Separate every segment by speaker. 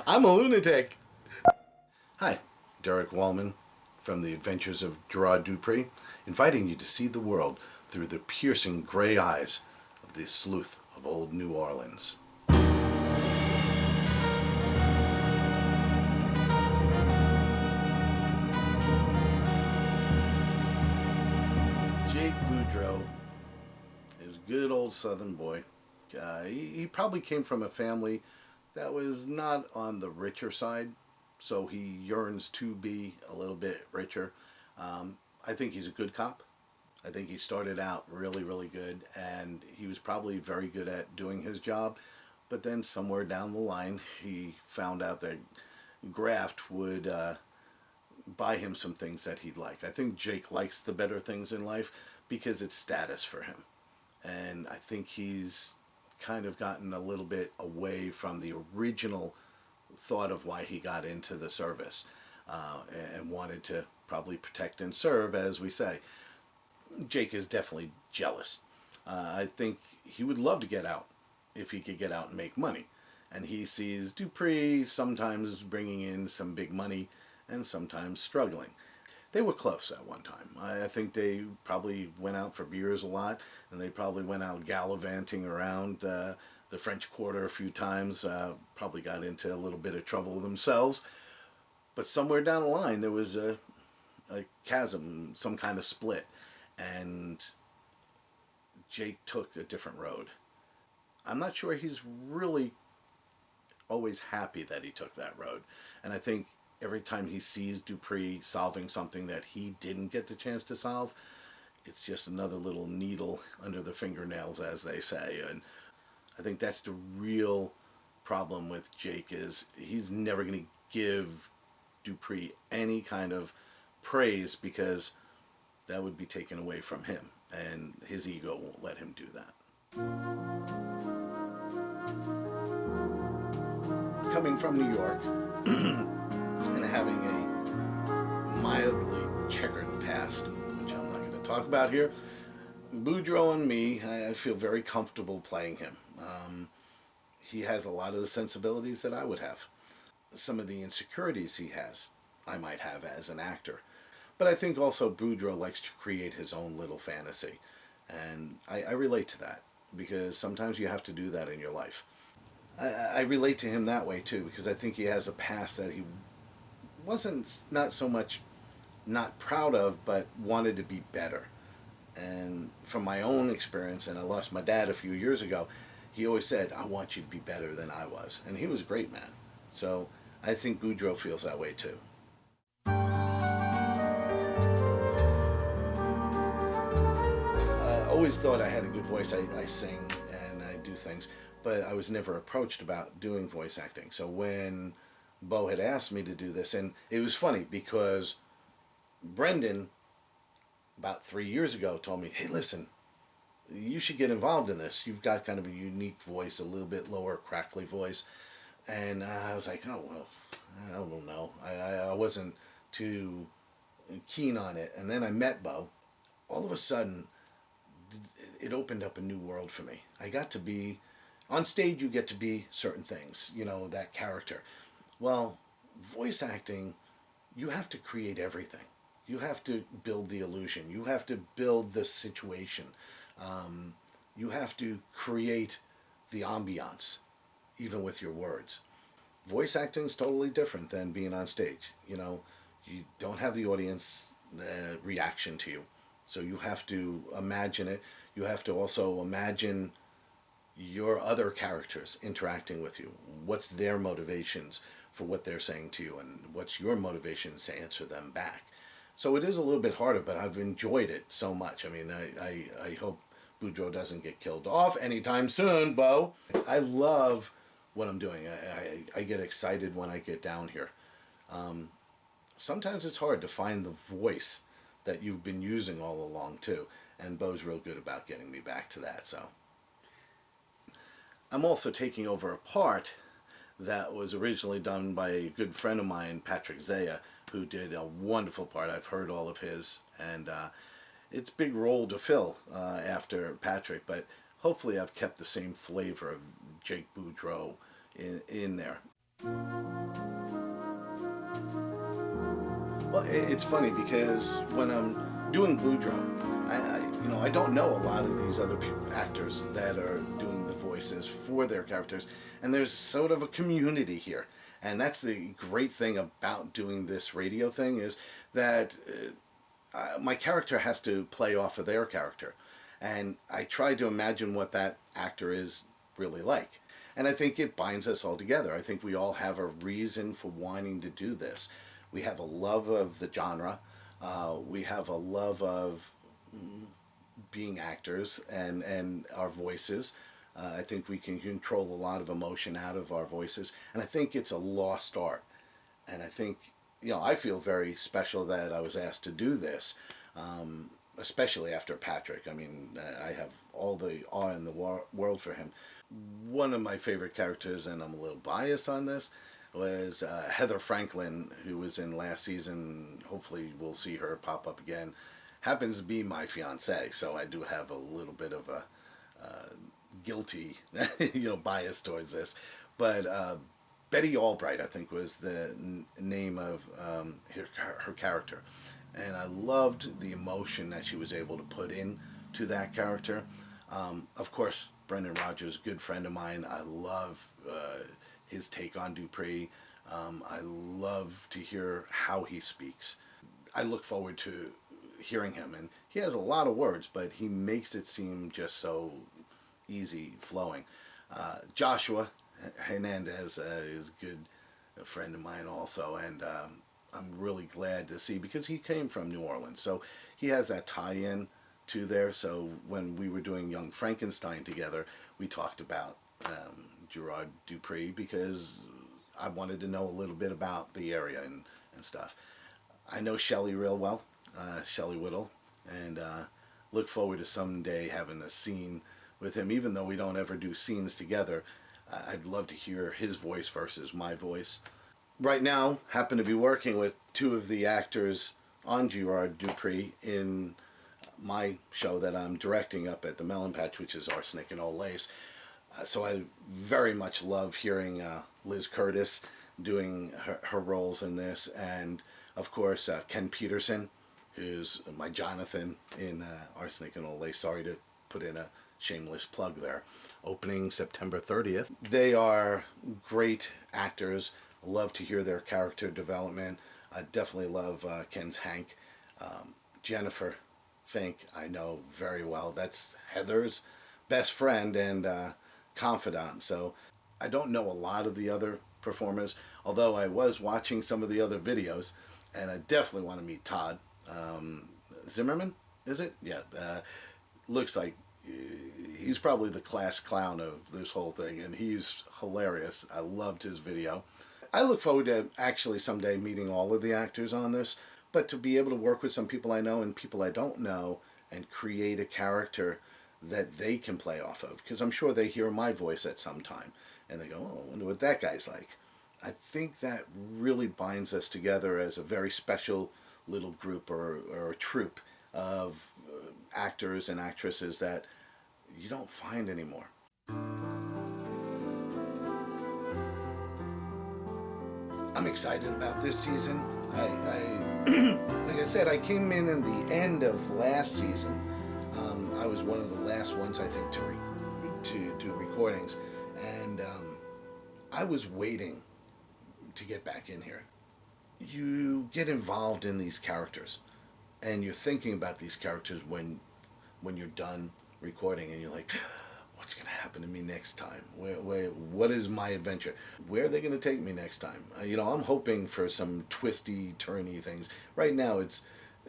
Speaker 1: I'm a lunatic. Hi, Derek Wallman from the Adventures of Gerard Dupris, inviting you to see the world through the piercing gray eyes of the sleuth of old New Orleans. Jake Boudreau is a good old Southern boy. He probably came from a family that was not on the richer side, so he yearns to be a little bit richer. I think he's a good cop. I think he started out really, really good, and he was probably very good at doing his job. But then somewhere down the line, he found out that graft would buy him some things that he'd like. I think Jake likes the better things in life because it's status for him. And I think he's kind of gotten a little bit away from the original thought of why he got into the service, and wanted to probably protect and serve, as we say. Jake is definitely jealous. I think he would love to get out if he could get out and make money. And he sees Dupris sometimes bringing in some big money and sometimes struggling. They were close at one time. I think they probably went out for beers a lot, and they probably went out gallivanting around the French Quarter a few times, probably got into a little bit of trouble themselves. But somewhere down the line, there was a chasm, some kind of split, and Jake took a different road. I'm not sure he's really always happy that he took that road. And I think every time he sees Dupris solving something that he didn't get the chance to solve, it's just another little needle under the fingernails, as they say. And I think that's the real problem with Jake, is he's never going to give Dupris any kind of praise, because that would be taken away from him, and his ego won't let him do that. Coming from New York and having a mildly checkered past, which I'm not going to talk about here, Boudreau and me, I feel very comfortable playing him. He has a lot of the sensibilities that I would have. Some of the insecurities he has, I might have as an actor. But I think also Boudreau likes to create his own little fantasy. And I relate to that, because sometimes you have to do that in your life. I relate to him that way too, because I think he has a past that he wasn't not so much not proud of, but wanted to be better. And from my own experience, and I lost my dad a few years ago, he always said, I want you to be better than I was. And he was a great man. So I think Boudreau feels that way too. I always thought I had a good voice. I sing and I do things, but I was never approached about doing voice acting. So when Bo had asked me to do this, and it was funny because Brendan, about 3 years ago, told me, hey, listen, you should get involved in this. You've got kind of a unique voice, a little bit lower, crackly voice. And I was like, oh, well, I don't know. I wasn't too keen on it. And then I met Bo. All of a sudden, it opened up a new world for me. I got to be, on stage you get to be certain things, that character. Well, voice acting, you have to create everything. You have to build the illusion. You have to build the situation. You have to create the ambiance, even with your words. Voice acting is totally different than being on stage. You don't have the audience reaction to you. So you have to imagine it. You have to also imagine your other characters interacting with you. What's their motivations for what they're saying to you, and what's your motivations to answer them back. So it is a little bit harder, but I've enjoyed it so much. I mean, I hope Boudreau doesn't get killed off anytime soon, Bo. I love what I'm doing. I get excited when I get down here. Sometimes it's hard to find the voice that you've been using all along too, and Bo's real good about getting me back to that. So I'm also taking over a part that was originally done by a good friend of mine, Patrick Zaya, who did a wonderful part. I've heard all of his, and it's a big role to fill after Patrick, but hopefully I've kept the same flavor of Jake Boudreau in there. Well, it's funny because when I'm doing Boudreau, I don't know a lot of these other actors that are doing the voices for their characters, and there's sort of a community here, and that's the great thing about doing this radio thing is that my character has to play off of their character, and I try to imagine what that actor is really like, and I think it binds us all together. I think we all have a reason for wanting to do this. We have a love of the genre. We have a love of being actors and our voices. I think we can control a lot of emotion out of our voices. And I think it's a lost art. And I think, I feel very special that I was asked to do this, especially after Patrick. I mean, I have all the awe in the world for him. One of my favorite characters, and I'm a little biased on this, was Heather Franklin, who was in last season. Hopefully we'll see her pop up again. Happens to be my fiance, so I do have a little bit of a guilty bias towards this. But Betty Albright, I think, was the name of her character. And I loved the emotion that she was able to put in to that character. Of course, Brendan Rogers, good friend of mine. I love his take on Dupris. I love to hear how he speaks. I look forward to hearing him, and he has a lot of words, but he makes it seem just so easy flowing. Joshua Hernandez is a good friend of mine also, and I'm really glad to see, because he came from New Orleans, so he has that tie-in to there. So when we were doing Young Frankenstein together, we talked about Gerard Dupris, because I wanted to know a little bit about the area and stuff. I know Shelley real well, Shelley Whittle, and look forward to someday having a scene with him. Even though we don't ever do scenes together, I'd love to hear his voice versus my voice. Right now, happen to be working with two of the actors on Gerard Dupris in my show that I'm directing up at the Melon Patch, which is Arsenic and Old Lace. So I very much love hearing Liz Curtis doing her roles in this, and of course Ken Peterson, who's my Jonathan in Arsenic and Old Lace. Sorry to put in a shameless plug there. Opening September 30th. They are great actors. Love to hear their character development. I definitely love Ken's Hank. Jennifer Fink, I know very well. That's Heather's best friend and confidant. So I don't know a lot of the other performers, although I was watching some of the other videos, and I definitely want to meet Todd Zimmerman, is it? Yeah. Looks like he's probably the class clown of this whole thing, and he's hilarious. I loved his video. I look forward to actually someday meeting all of the actors on this, but to be able to work with some people I know and people I don't know and create a character that they can play off of, because I'm sure they hear my voice at some time and they go, oh, I wonder what that guy's like. I think that really binds us together as a very special little group or a troupe of actors and actresses that you don't find anymore. I'm excited about this season. Like I said, I came in the end of last season. I was one of the last ones, I think, to do recordings, and I was waiting to get back in here. You get involved in these characters, and you're thinking about these characters when you're done recording, and you're like, what's going to happen to me next time? What is my adventure? Where are they going to take me next time? I'm hoping for some twisty, turny things. Right now,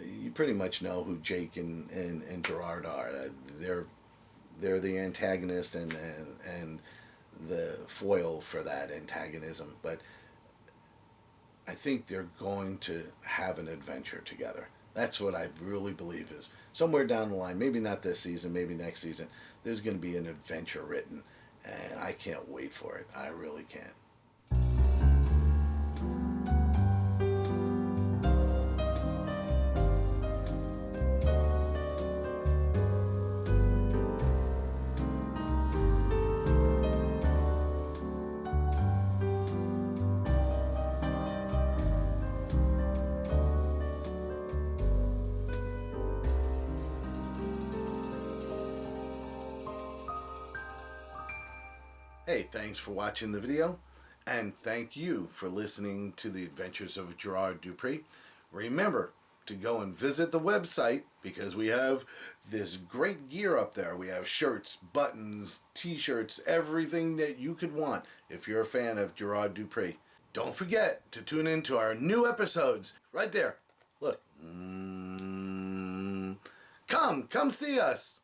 Speaker 1: you pretty much know who Jake and Gerard are. They're the antagonist and the foil for that antagonism. But I think they're going to have an adventure together. That's what I really believe is somewhere down the line, maybe not this season, maybe next season, there's going to be an adventure written, and I can't wait for it. I really can't. Hey, thanks for watching the video, and thank you for listening to the Adventures of Gerard Dupris. Remember to go and visit the website because we have this great gear up there. We have shirts, buttons, t-shirts, everything that you could want if you're a fan of Gerard Dupris. Don't forget to tune in to our new episodes right there. Look. Come see us.